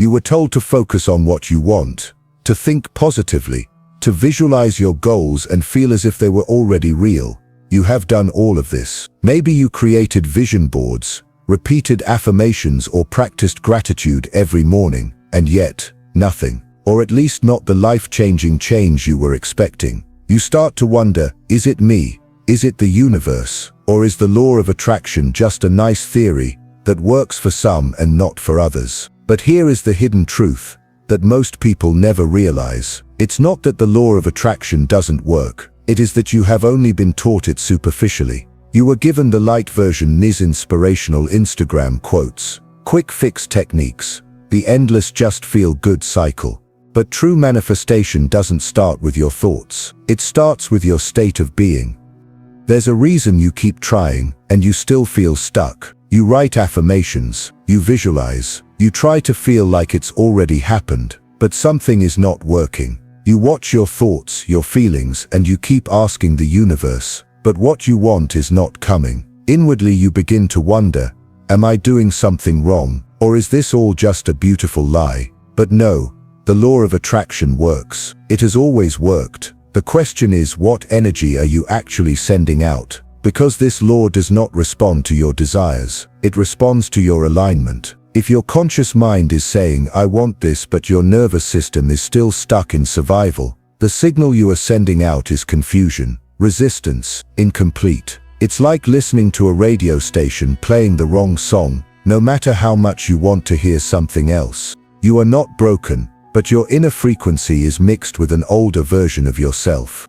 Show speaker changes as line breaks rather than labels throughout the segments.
You were told to focus on what you want, to think positively, to visualize your goals and feel as if they were already real. You have done all of this. Maybe you created vision boards, repeated affirmations or practiced gratitude every morning, and yet, nothing. Or at least not the life-changing change you were expecting. You start to wonder, is it me? Is it the universe? Or is the law of attraction just a nice theory that works for some and not for others? But here is the hidden truth that most people never realize. It's not that the law of attraction doesn't work. It is that you have only been taught it superficially. You were given the light version Nis inspirational Instagram quotes, quick fix techniques, the endless just feel good cycle. But true manifestation doesn't start with your thoughts. It starts with your state of being. There's a reason you keep trying and you still feel stuck. You write affirmations, you visualize, you try to feel like it's already happened, but something is not working. You watch your thoughts, your feelings, and you keep asking the universe, but what you want is not coming. Inwardly you begin to wonder, am I doing something wrong, or is this all just a beautiful lie? But no, the law of attraction works. It has always worked. The question is, what energy are you actually sending out? Because this law does not respond to your desires, it responds to your alignment. If your conscious mind is saying, I want this, but your nervous system is still stuck in survival, the signal you are sending out is confusion, resistance, incomplete. It's like listening to a radio station playing the wrong song, no matter how much you want to hear something else. You are not broken, but your inner frequency is mixed with an older version of yourself.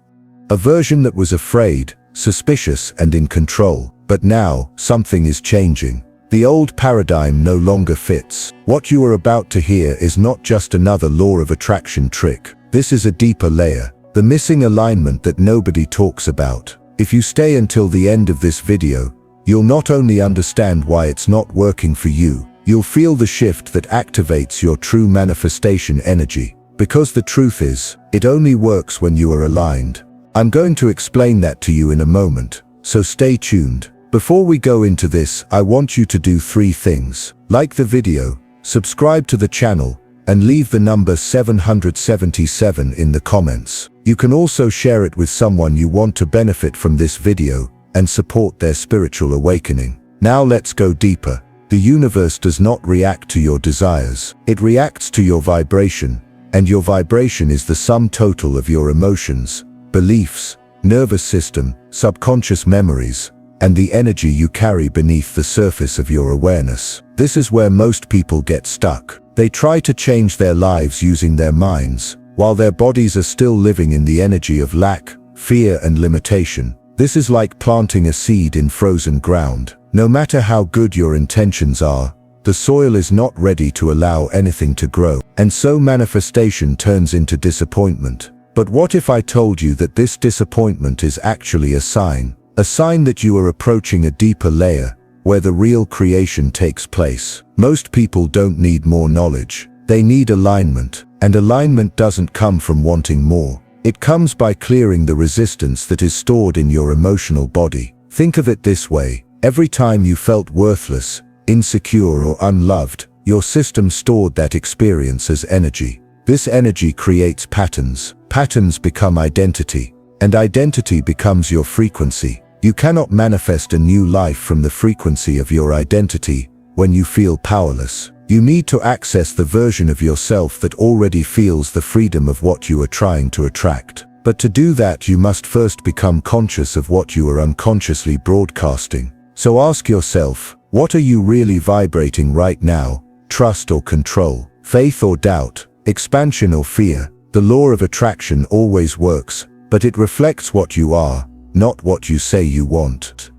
A version that was afraid, suspicious, and in control. But now, something is changing. The old paradigm no longer fits. What you are about to hear is not just another law of attraction trick. This is a deeper layer, the missing alignment that nobody talks about. If you stay until the end of this video, you'll not only understand why it's not working for you, you'll feel the shift that activates your true manifestation energy. Because the truth is, it only works when you are aligned. I'm going to explain that to you in a moment, so stay tuned. Before we go into this, I want you to do 3 things. Like the video, subscribe to the channel, and leave the number 777 in the comments. You can also share it with someone you want to benefit from this video and support their spiritual awakening. Now let's go deeper. The universe does not react to your desires. It reacts to your vibration, and your vibration is the sum total of your emotions, beliefs, nervous system, subconscious memories, and the energy you carry beneath the surface of your awareness. This is where most people get stuck. They try to change their lives using their minds, while their bodies are still living in the energy of lack, fear, and limitation. This is like planting a seed in frozen ground. No matter how good your intentions are, the soil is not ready to allow anything to grow, and so manifestation turns into disappointment. But what if I told you that this disappointment is actually a sign that you are approaching a deeper layer, where the real creation takes place? Most people don't need more knowledge. They need alignment. And alignment doesn't come from wanting more. It comes by clearing the resistance that is stored in your emotional body. Think of it this way. Every time you felt worthless, insecure, or unloved, your system stored that experience as energy. This energy creates patterns. Patterns become identity. And identity becomes your frequency. You cannot manifest a new life from the frequency of your identity when you feel powerless. You need to access the version of yourself that already feels the freedom of what you are trying to attract. But to do that, you must first become conscious of what you are unconsciously broadcasting. So ask yourself, what are you really vibrating right now? Trust or control? Faith or doubt? Expansion or fear? The law of attraction always works, but it reflects what you are, not what you say you want.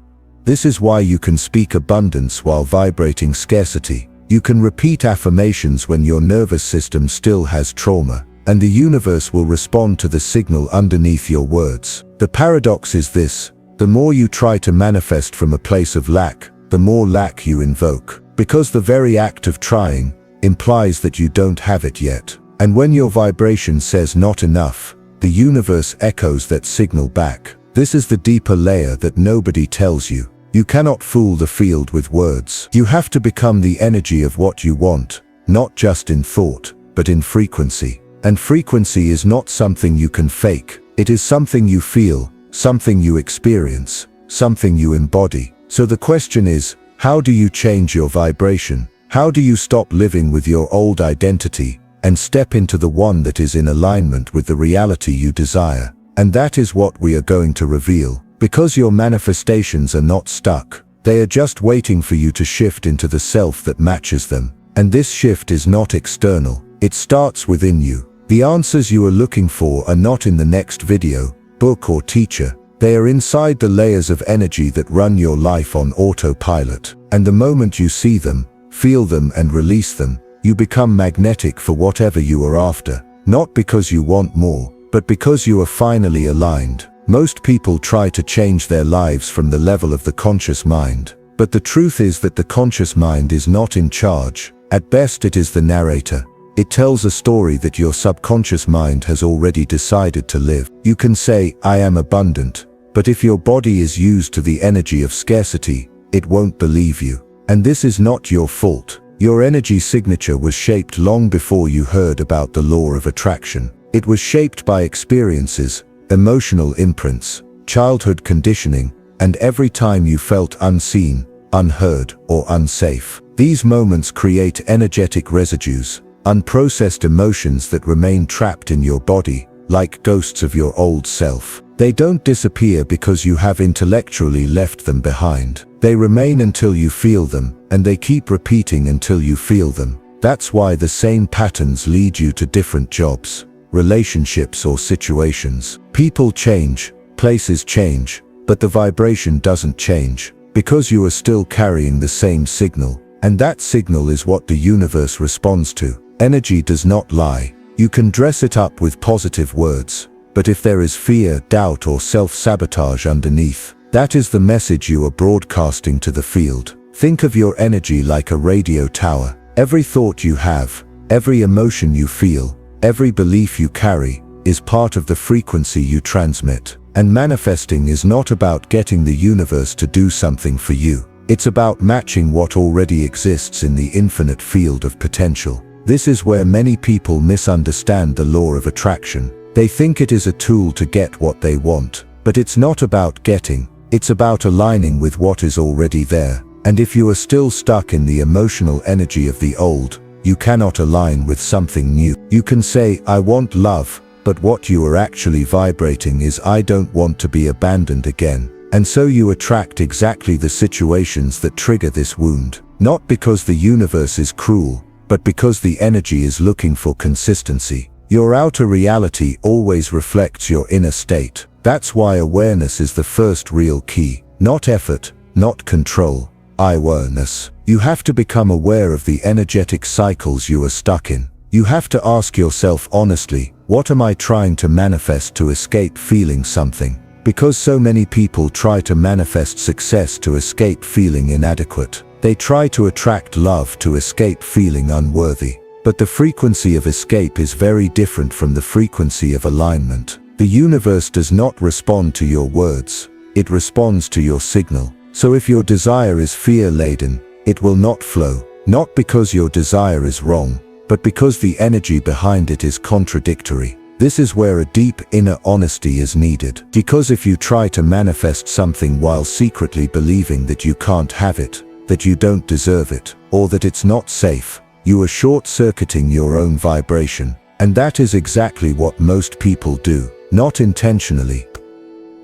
This is why you can speak abundance while vibrating scarcity. You can repeat affirmations when your nervous system still has trauma, and the universe will respond to the signal underneath your words. The paradox is this: the more you try to manifest from a place of lack, the more lack you invoke, because the very act of trying implies that you don't have it yet. And when your vibration says not enough, the universe echoes that signal back. This is the deeper layer that nobody tells you. You cannot fool the field with words. You have to become the energy of what you want, not just in thought, but in frequency. And frequency is not something you can fake. It is something you feel, something you experience, something you embody. So the question is, how do you change your vibration? How do you stop living with your old identity and step into the one that is in alignment with the reality you desire? And that is what we are going to reveal. Because your manifestations are not stuck. They are just waiting for you to shift into the self that matches them. And this shift is not external. It starts within you. The answers you are looking for are not in the next video, book or teacher. They are inside the layers of energy that run your life on autopilot. And the moment you see them, feel them and release them, you become magnetic for whatever you are after. Not because you want more, but because you are finally aligned. Most people try to change their lives from the level of the conscious mind. But the truth is that the conscious mind is not in charge. At best it is the narrator. It tells a story that your subconscious mind has already decided to live. You can say, I am abundant. But if your body is used to the energy of scarcity, it won't believe you. And this is not your fault. Your energy signature was shaped long before you heard about the law of attraction. It was shaped by experiences, emotional imprints, childhood conditioning, and every time you felt unseen, unheard, or unsafe. These moments create energetic residues, unprocessed emotions that remain trapped in your body, like ghosts of your old self. They don't disappear because you have intellectually left them behind. They remain until you feel them, and they keep repeating until you feel them. That's why the same patterns lead you to different jobs, relationships or situations. People change, places change, but the vibration doesn't change, because you are still carrying the same signal, and that signal is what the universe responds to. Energy does not lie. You can dress it up with positive words, but if there is fear, doubt or self-sabotage underneath, that is the message you are broadcasting to the field. Think of your energy like a radio tower. Every thought you have, every emotion you feel, every belief you carry, is part of the frequency you transmit. And manifesting is not about getting the universe to do something for you. It's about matching what already exists in the infinite field of potential. This is where many people misunderstand the law of attraction. They think it is a tool to get what they want. But it's not about getting, it's about aligning with what is already there. And if you are still stuck in the emotional energy of the old, you cannot align with something new. You can say, I want love, but what you are actually vibrating is, I don't want to be abandoned again. And so you attract exactly the situations that trigger this wound. Not because the universe is cruel, but because the energy is looking for consistency. Your outer reality always reflects your inner state. That's why awareness is the first real key. Not effort, not control, awareness. You have to become aware of the energetic cycles you are stuck in. You have to ask yourself honestly, what am I trying to manifest to escape feeling something? Because so many people try to manifest success to escape feeling inadequate. They try to attract love to escape feeling unworthy. But the frequency of escape is very different from the frequency of alignment. The universe does not respond to your words. It responds to your signal. So if your desire is fear-laden, it will not flow. Not because your desire is wrong, but because the energy behind it is contradictory. This is where a deep inner honesty is needed. Because if you try to manifest something while secretly believing that you can't have it, that you don't deserve it, or that it's not safe, you are short-circuiting your own vibration. And that is exactly what most people do, not intentionally,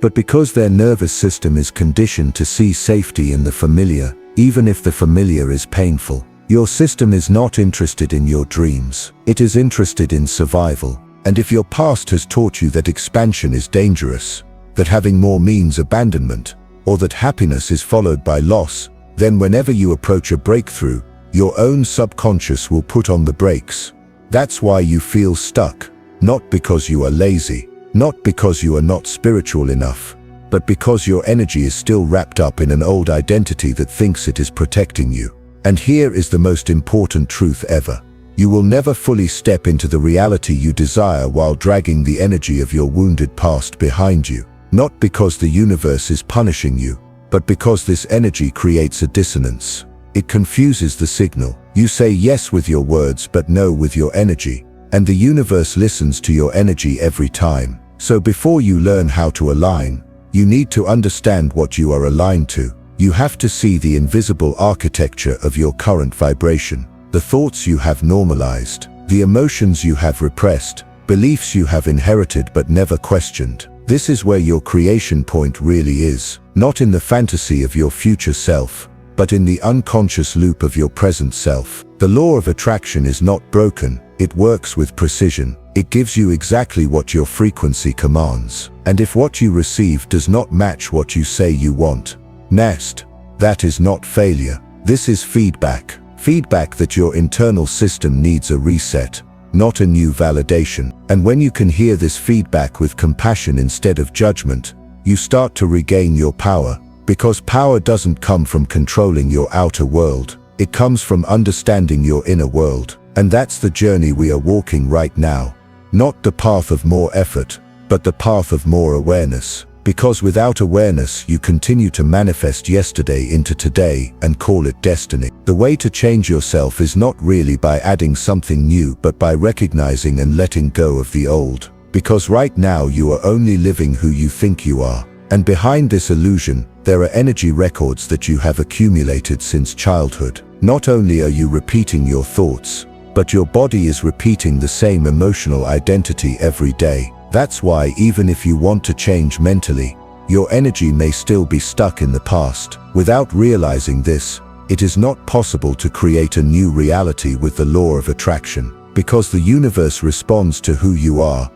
but because their nervous system is conditioned to see safety in the familiar, even if the familiar is painful. Your system is not interested in your dreams. It is interested in survival. And if your past has taught you that expansion is dangerous, that having more means abandonment, or that happiness is followed by loss, then whenever you approach a breakthrough, your own subconscious will put on the brakes. That's why you feel stuck, not because you are lazy, not because you are not spiritual enough, but because your energy is still wrapped up in an old identity that thinks it is protecting you. And here is the most important truth ever. You will never fully step into the reality you desire while dragging the energy of your wounded past behind you. Not because the universe is punishing you, but because this energy creates a dissonance. it confuses the signal. You say yes with your words but no with your energy, and the universe listens to your energy every time. So before you learn how to align, you need to understand what you are aligned to. You have to see the invisible architecture of your current vibration, the thoughts you have normalized, the emotions you have repressed, beliefs you have inherited but never questioned. This is where your creation point really is, not in the fantasy of your future self, but in the unconscious loop of your present self. The law of attraction is not broken, it works with precision. It gives you exactly what your frequency commands. And if what you receive does not match what you say you want, that is not failure. This is feedback. Feedback that your internal system needs a reset, not a new validation. And when you can hear this feedback with compassion instead of judgment, you start to regain your power. Because power doesn't come from controlling your outer world, it comes from understanding your inner world. And that's the journey we are walking right now. Not the path of more effort, but the path of more awareness. Because without awareness, you continue to manifest yesterday into today and call it destiny. The way to change yourself is not really by adding something new, but by recognizing and letting go of the old. Because right now you are only living who you think you are. And behind this illusion, there are energy records that you have accumulated since childhood. Not only are you repeating your thoughts, but your body is repeating the same emotional identity every day. That's why even if you want to change mentally, your energy may still be stuck in the past. Without realizing this, it is not possible to create a new reality with the law of attraction, because the universe responds to who you are,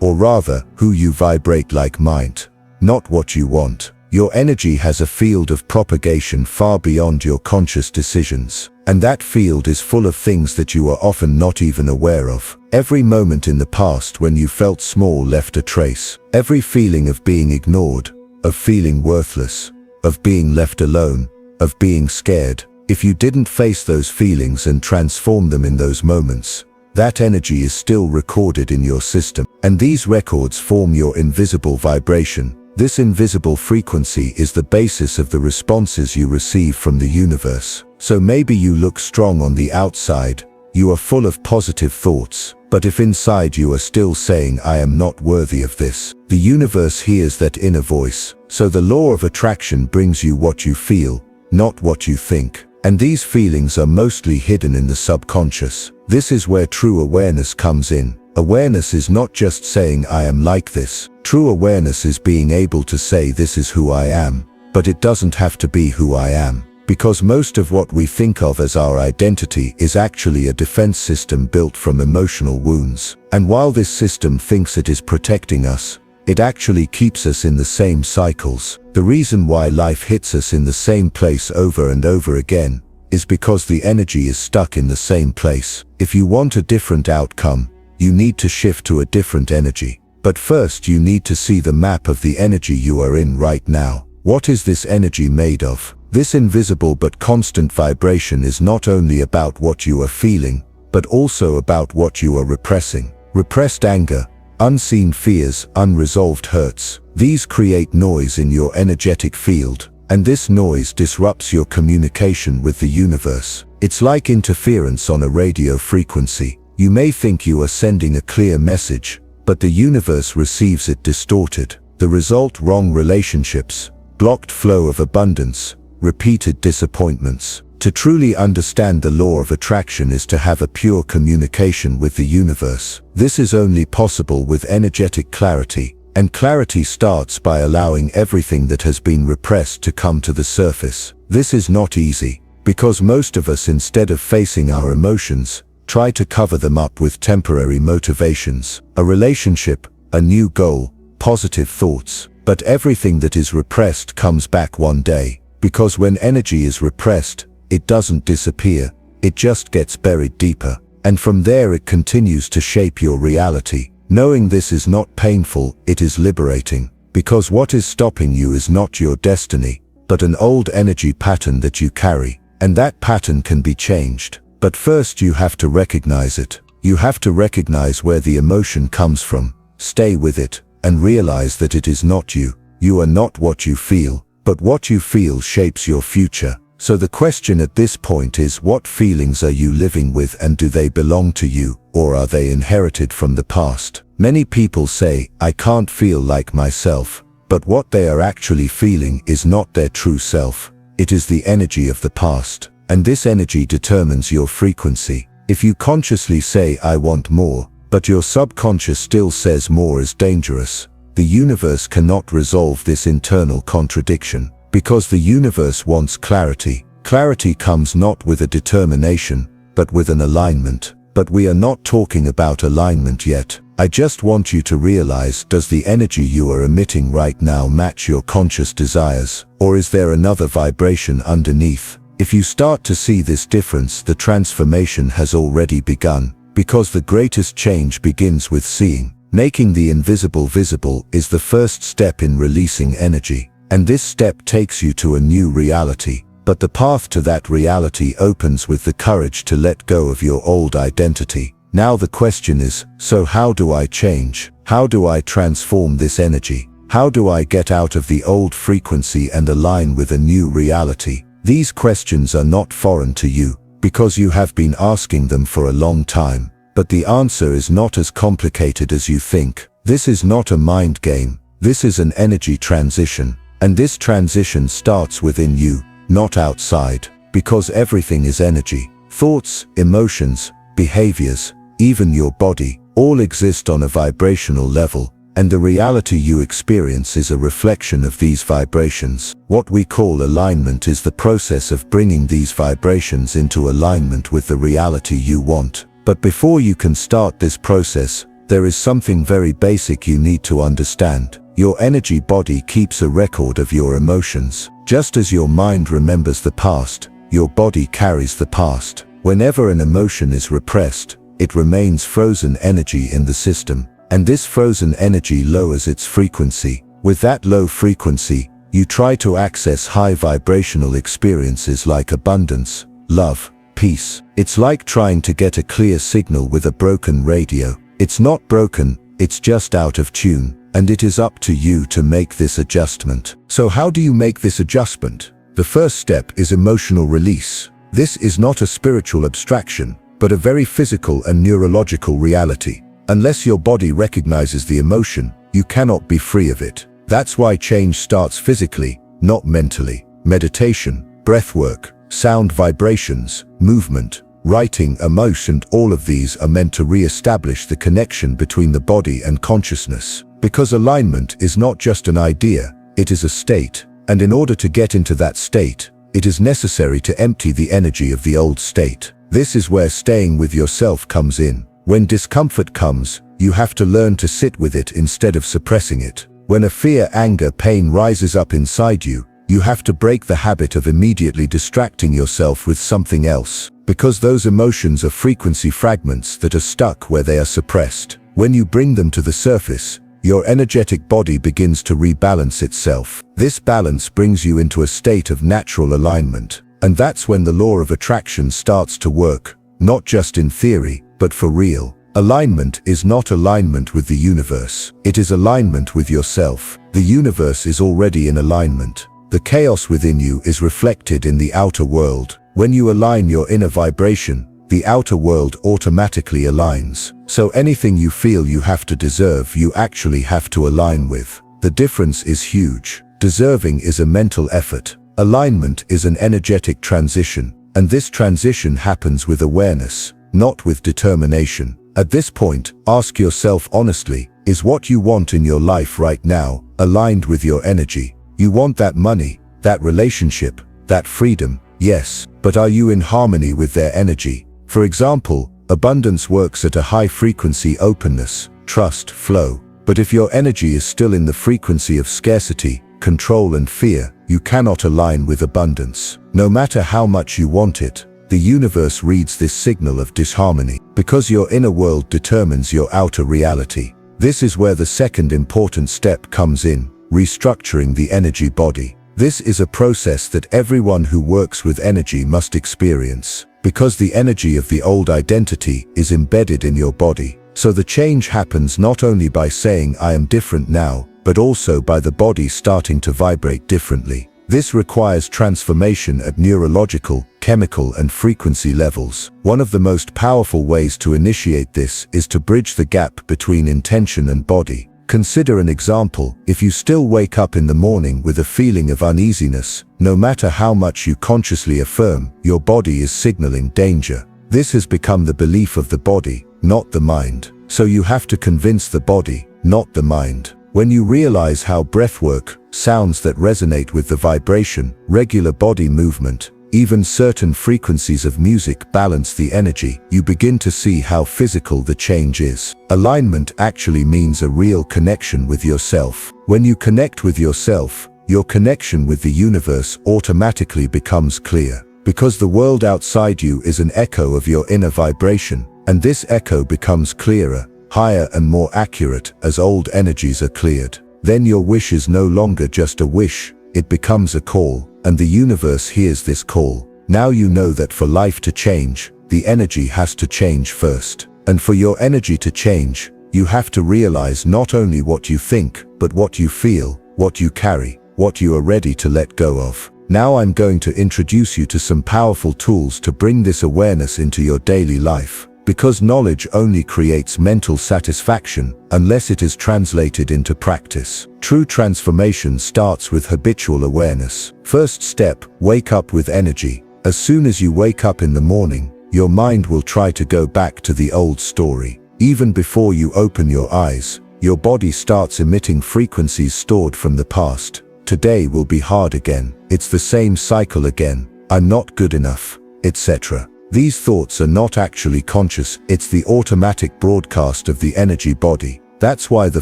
or rather, who you vibrate like mind, not what you want. Your energy has a field of propagation far beyond your conscious decisions, and that field is full of things that you are often not even aware of. Every moment in the past when you felt small left a trace. Every feeling of being ignored, of feeling worthless, of being left alone, of being scared. If you didn't face those feelings and transform them in those moments, that energy is still recorded in your system, and these records form your invisible vibration. This invisible frequency is the basis of the responses you receive from the universe. So maybe you look strong on the outside, you are full of positive thoughts, but if inside you are still saying, "I am not worthy of this," the universe hears that inner voice. So the law of attraction brings you what you feel, not what you think. And these feelings are mostly hidden in the subconscious. This is where true awareness comes in. Awareness is not just saying, "I am like this." True awareness is being able to say, "This is who I am," but it doesn't have to be who I am. Because most of what we think of as our identity is actually a defense system built from emotional wounds. And while this system thinks it is protecting us, it actually keeps us in the same cycles. The reason why life hits us in the same place over and over again is because the energy is stuck in the same place. If you want a different outcome, you need to shift to a different energy. But first you need to see the map of the energy you are in right now. What is this energy made of? This invisible but constant vibration is not only about what you are feeling, but also about what you are repressing. Repressed anger, unseen fears, unresolved hurts. These create noise in your energetic field, and this noise disrupts your communication with the universe. It's like interference on a radio frequency. You may think you are sending a clear message, but the universe receives it distorted. The result: wrong relationships, blocked flow of abundance, repeated disappointments. To truly understand the law of attraction is to have a pure communication with the universe. This is only possible with energetic clarity, and clarity starts by allowing everything that has been repressed to come to the surface. This is not easy, because most of us, instead of facing our emotions, try to cover them up with temporary motivations, a relationship, a new goal, positive thoughts. But everything that is repressed comes back one day, because when energy is repressed, it doesn't disappear, it just gets buried deeper. And from there it continues to shape your reality. Knowing this is not painful, it is liberating, because what is stopping you is not your destiny, but an old energy pattern that you carry, and that pattern can be changed. But first you have to recognize it. You have to recognize where the emotion comes from, stay with it, and realize that it is not you. You are not what you feel, but what you feel shapes your future. So the question at this point is, what feelings are you living with, and do they belong to you, or are they inherited from the past? Many people say, I can't feel like myself, but what they are actually feeling is not their true self. It is the energy of the past, and this energy determines your frequency. If you consciously say, I want more, but your subconscious still says more is dangerous, the universe cannot resolve this internal contradiction. Because the universe wants clarity. Clarity comes not with a determination, but with an alignment. But we are not talking about alignment yet. I just want you to realize, does the energy you are emitting right now match your conscious desires, or is there another vibration underneath? If you start to see this difference, the transformation has already begun, because the greatest change begins with seeing. Making the invisible visible is the first step in releasing energy. And this step takes you to a new reality. But the path to that reality opens with the courage to let go of your old identity. Now the question is, so how do I change? How do I transform this energy? How do I get out of the old frequency and align with a new reality? These questions are not foreign to you, because you have been asking them for a long time. But the answer is not as complicated as you think. This is not a mind game. This is an energy transition. And this transition starts within you, not outside, because everything is energy. Thoughts, emotions, behaviors, even your body, all exist on a vibrational level, and the reality you experience is a reflection of these vibrations. What we call alignment is the process of bringing these vibrations into alignment with the reality you want. But before you can start this process, there is something very basic you need to understand. Your energy body keeps a record of your emotions. Just as your mind remembers the past, your body carries the past. Whenever an emotion is repressed, it remains frozen energy in the system, and this frozen energy lowers its frequency. With that low frequency, you try to access high vibrational experiences like abundance, love, peace. It's like trying to get a clear signal with a broken radio. It's not broken, it's just out of tune. And it is up to you to make this adjustment. So how do you make this adjustment? The first step is emotional release. This is not a spiritual abstraction, but a very physical and neurological reality. Unless your body recognizes the emotion, you cannot be free of it. That's why change starts physically, not mentally. Meditation, breathwork, sound vibrations, movement, writing, emotion, all of these are meant to re-establish the connection between the body and consciousness. Because alignment is not just an idea, it is a state, and in order to get into that state, it is necessary to empty the energy of the old state. This is where staying with yourself comes in. When discomfort comes, you have to learn to sit with it instead of suppressing it. When a fear, anger, pain rises up inside you, you have to break the habit of immediately distracting yourself with something else, because those emotions are frequency fragments that are stuck where they are suppressed. When you bring them to the surface, your energetic body begins to rebalance itself. This balance brings you into a state of natural alignment. And that's when the law of attraction starts to work, not just in theory, but for real. Alignment is not alignment with the universe. It is alignment with yourself. The universe is already in alignment. The chaos within you is reflected in the outer world. When you align your inner vibration, the outer world automatically aligns. So anything you feel you have to deserve, you actually have to align with. The difference is huge. Deserving is a mental effort. Alignment is an energetic transition, and this transition happens with awareness, not with determination. At this point, ask yourself honestly, is what you want in your life right now aligned with your energy? You want that money, that relationship, that freedom, yes, but are you in harmony with their energy? For example, abundance works at a high frequency: openness, trust, flow. But if your energy is still in the frequency of scarcity, control and fear, you cannot align with abundance. No matter how much you want it, the universe reads this signal of disharmony, because your inner world determines your outer reality. This is where the second important step comes in: restructuring the energy body. This is a process that everyone who works with energy must experience, because the energy of the old identity is embedded in your body. So the change happens not only by saying I am different now, but also by the body starting to vibrate differently. This requires transformation at neurological, chemical, and frequency levels. One of the most powerful ways to initiate this is to bridge the gap between intention and body. Consider an example. If you still wake up in the morning with a feeling of uneasiness, no matter how much you consciously affirm, your body is signaling danger. This has become the belief of the body, not the mind. So you have to convince the body, not the mind. When you realize how breathwork, sounds that resonate with the vibration, regular body movement, even certain frequencies of music balance the energy, you begin to see how physical the change is. Alignment actually means a real connection with yourself. When you connect with yourself, your connection with the universe automatically becomes clear. Because the world outside you is an echo of your inner vibration, and this echo becomes clearer, higher and more accurate as old energies are cleared. Then your wish is no longer just a wish, it becomes a call, and the universe hears this call. Now you know that for life to change, the energy has to change first. And for your energy to change, you have to realize not only what you think, but what you feel, what you carry, what you are ready to let go of. Now I'm going to introduce you to some powerful tools to bring this awareness into your daily life. Because knowledge only creates mental satisfaction unless it is translated into practice. True transformation starts with habitual awareness. First step, wake up with energy. As soon as you wake up in the morning, your mind will try to go back to the old story. Even before you open your eyes, your body starts emitting frequencies stored from the past. Today will be hard again. It's the same cycle again. I'm not good enough, etc. These thoughts are not actually conscious, it's the automatic broadcast of the energy body. That's why the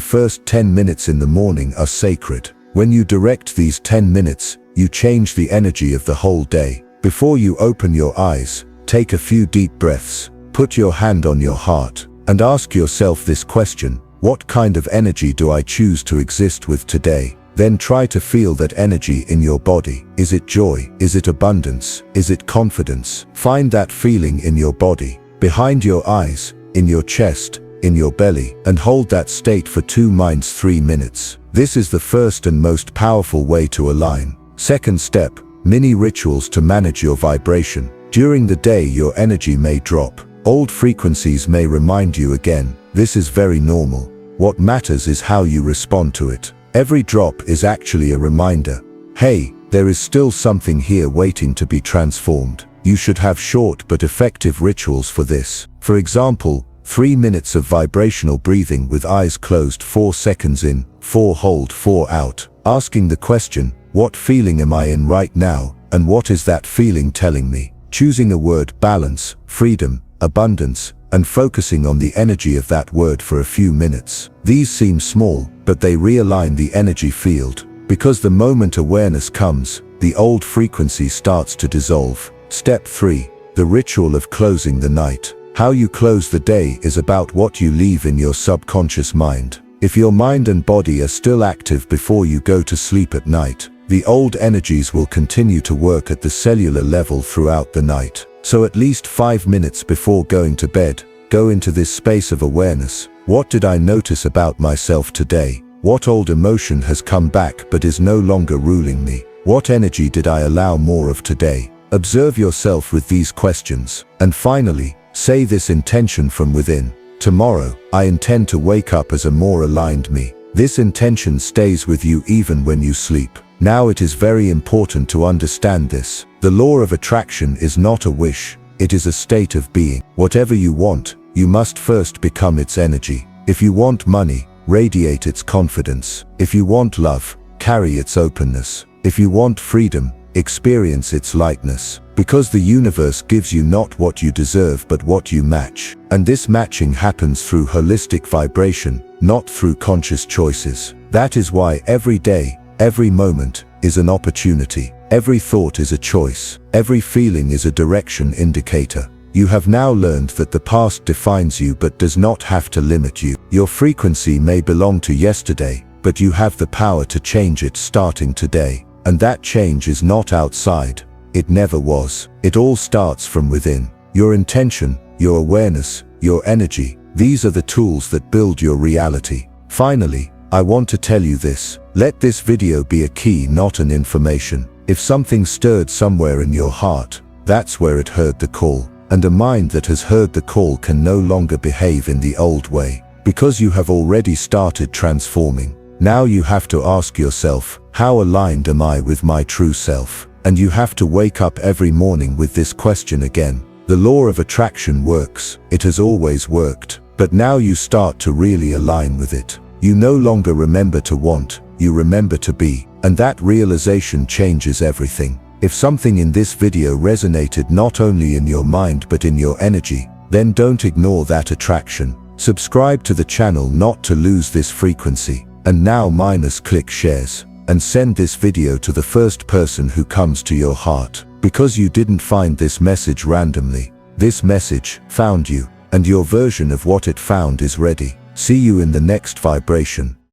first 10 minutes in the morning are sacred. When you direct these 10 minutes, you change the energy of the whole day. Before you open your eyes, take a few deep breaths, put your hand on your heart, and ask yourself this question: what kind of energy do I choose to exist with today? Then try to feel that energy in your body. Is it joy? Is it abundance? Is it confidence? Find that feeling in your body, behind your eyes, in your chest, in your belly, and hold that state for 2-3 minutes. This is the first and most powerful way to align. Second step, mini rituals to manage your vibration. During the day your energy may drop. Old frequencies may remind you again. This is very normal. What matters is how you respond to it. Every drop is actually a reminder. Hey, there is still something here waiting to be transformed. You should have short but effective rituals for this. For example, 3 minutes of vibrational breathing with eyes closed, 4 seconds in, 4 hold, 4 out. Asking the question, what feeling am I in right now, and what is that feeling telling me? Choosing a word: balance, freedom, abundance, and focusing on the energy of that word for a few minutes. These seem small, but they realign the energy field. Because the moment awareness comes, the old frequency starts to dissolve. Step 3. The ritual of closing the night. How you close the day is about what you leave in your subconscious mind. If your mind and body are still active before you go to sleep at night, the old energies will continue to work at the cellular level throughout the night. So at least 5 minutes before going to bed, go into this space of awareness. What did I notice about myself today? What old emotion has come back but is no longer ruling me? What energy did I allow more of today? Observe yourself with these questions. And finally, say this intention from within. Tomorrow, I intend to wake up as a more aligned me. This intention stays with you even when you sleep. Now it is very important to understand this. The law of attraction is not a wish, it is a state of being. Whatever you want, you must first become its energy. If you want money, radiate its confidence. If you want love, carry its openness. If you want freedom, experience its lightness. Because the universe gives you not what you deserve but what you match. And this matching happens through holistic vibration, not through conscious choices. That is why every day, every moment, is an opportunity. Every thought is a choice. Every feeling is a direction indicator. You have now learned that the past defines you but does not have to limit you. Your frequency may belong to yesterday, but you have the power to change it starting today. And that change is not outside. It never was. It all starts from within. Your intention, your awareness, your energy, these are the tools that build your reality. Finally, I want to tell you this. Let this video be a key, not an information. If something stirred somewhere in your heart, that's where it heard the call. And a mind that has heard the call can no longer behave in the old way, because you have already started transforming. Now you have to ask yourself, how aligned am I with my true self? And you have to wake up every morning with this question again. The law of attraction works. It has always worked. But now you start to really align with it. You no longer remember to want, you remember to be. And that realization changes everything. If something in this video resonated not only in your mind but in your energy, then don't ignore that attraction. Subscribe to the channel not to lose this frequency. And now click shares. And send this video to the first person who comes to your heart. Because you didn't find this message randomly. This message found you. And your version of what it found is ready. See you in the next vibration.